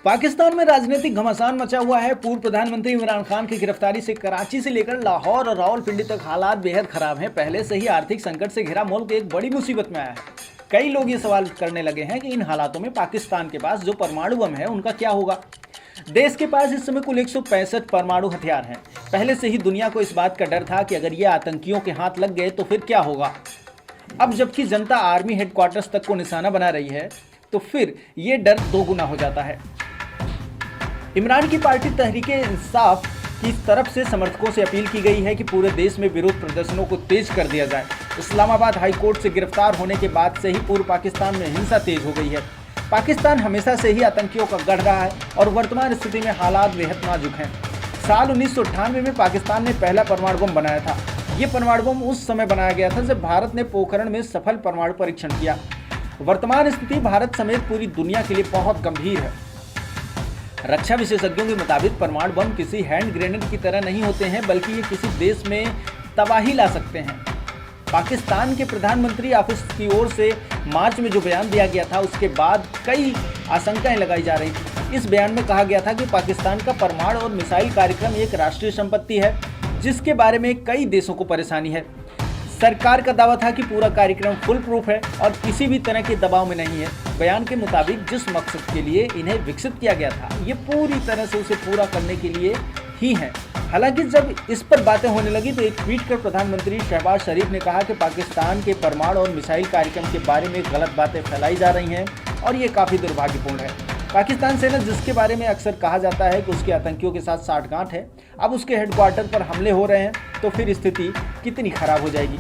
पाकिस्तान में राजनीतिक घमासान मचा हुआ है। पूर्व प्रधानमंत्री इमरान खान की गिरफ्तारी से कराची से लेकर लाहौर और रावलपिंडी तक हालात बेहद खराब हैं। पहले से ही आर्थिक संकट से घिरा मुल्क एक बड़ी मुसीबत में आया है। कई लोग ये सवाल करने लगे हैं कि इन हालातों में पाकिस्तान के पास जो परमाणु बम है उनका क्या होगा। देश के पास इस समय कुल 165 परमाणु हथियार हैं। पहले से ही दुनिया को इस बात का डर था कि अगर ये आतंकियों के हाथ लग गए तो फिर क्या होगा। अब जबकि जनता आर्मी हेडक्वार्टर्स तक को निशाना बना रही है तो फिर ये डर दोगुना हो जाता है। इमरान की पार्टी तहरीके इंसाफ की तरफ से समर्थकों से अपील की गई है कि पूरे देश में विरोध प्रदर्शनों को तेज कर दिया जाए। इस्लामाबाद हाई कोर्ट से गिरफ्तार होने के बाद से ही पूर्व पाकिस्तान में हिंसा तेज हो गई है। पाकिस्तान हमेशा से ही आतंकियों का गढ़ रहा है और वर्तमान स्थिति में हालात बेहद नाजुक हैं। साल 1998 में पाकिस्तान ने पहला परमाणु बम बनाया था। ये परमाणु बम उस समय बनाया गया था जब भारत ने पोखरण में सफल परमाणु परीक्षण किया। वर्तमान स्थिति भारत समेत पूरी दुनिया के लिए बहुत गंभीर है। रक्षा विशेषज्ञों के मुताबिक परमाणु बम किसी हैंड ग्रेनेड की तरह नहीं होते हैं, बल्कि ये किसी देश में तबाही ला सकते हैं। पाकिस्तान के प्रधानमंत्री ऑफिस की ओर से मार्च में जो बयान दिया गया था उसके बाद कई आशंकाएं लगाई जा रही थी। इस बयान में कहा गया था कि पाकिस्तान का परमाणु और मिसाइल कार्यक्रम एक राष्ट्रीय संपत्ति है जिसके बारे में कई देशों को परेशानी है। सरकार का दावा था कि पूरा कार्यक्रम फुल प्रूफ है और किसी भी तरह के दबाव में नहीं है। बयान के मुताबिक जिस मकसद के लिए इन्हें विकसित किया गया था ये पूरी तरह से उसे पूरा करने के लिए ही है। हालांकि जब इस पर बातें होने लगी तो एक ट्वीट कर प्रधानमंत्री शहबाज शरीफ ने कहा कि पाकिस्तान के परमाणु और मिसाइल कार्यक्रम के बारे में गलत बातें फैलाई जा रही हैं और ये काफ़ी दुर्भाग्यपूर्ण है। पाकिस्तान सेना जिसके बारे में अक्सर कहा जाता है कि उसके आतंकियों के साथ साठगांठ है, अब उसके हेडक्वार्टर पर हमले हो रहे हैं तो फिर स्थिति कितनी खराब हो जाएगी।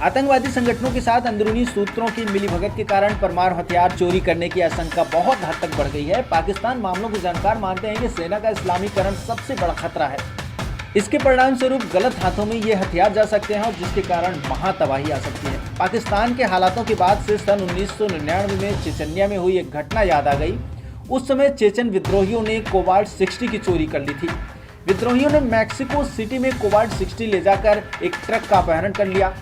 आतंकवादी संगठनों के साथ अंदरूनी सूत्रों की मिलीभगत के कारण परमाणु हथियार चोरी करने की आशंका बहुत हद तक बढ़ गई है। पाकिस्तान मामलों के जानकार मानते हैं कि सेना का इस्लामीकरण सबसे बड़ा खतरा है। इसके परिणाम स्वरूप गलत हाथों में ये हथियार जा सकते हैं और जिसके कारण महातबाही आ सकती है। पाकिस्तान के हालातों के बाद से सन 1999 में चेचन्या में हुई एक घटना याद आ गई। उस समय चेचन विद्रोहियों ने कोबाल्ट 60 की चोरी कर ली थी। विद्रोहियों ने मैक्सिको सिटी में कोबाल्ट 60 ले जाकर एक ट्रक का अपहरण कर लिया।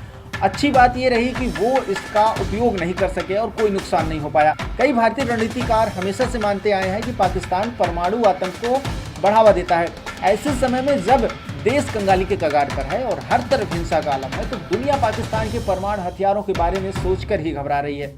अच्छी बात यह रही कि वो इसका उपयोग नहीं कर सके और कोई नुकसान नहीं हो पाया। कई भारतीय रणनीतिकार हमेशा से मानते आए हैं कि पाकिस्तान परमाणु आतंक को बढ़ावा देता है। ऐसे समय में जब देश कंगाली के कगार पर है और हर तरफ हिंसा का आलम है तो दुनिया पाकिस्तान के परमाणु हथियारों के बारे में सोचकर ही घबरा रही है।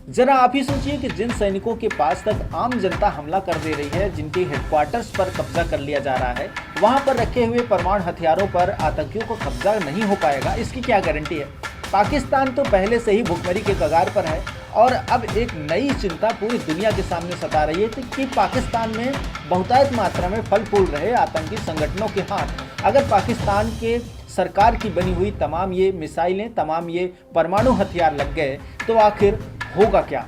जरा आप ही सोचिए कि जिन सैनिकों के पास तक आम जनता हमला कर दे रही है, जिनके हेडक्वार्टर्स पर कब्जा कर लिया जा रहा है, वहां पर रखे हुए परमाणु हथियारों पर आतंकियों को कब्जा नहीं हो पाएगा, इसकी क्या गारंटी है। पाकिस्तान तो पहले से ही भुखमरी के कगार पर है और अब एक नई चिंता पूरी दुनिया के सामने सता रही है कि पाकिस्तान में बहुतायत मात्रा में फल फूल रहे आतंकी संगठनों के हाथ अगर पाकिस्तान के सरकार की बनी हुई तमाम ये मिसाइलें, तमाम ये परमाणु हथियार लग गए तो आखिर होगा क्या।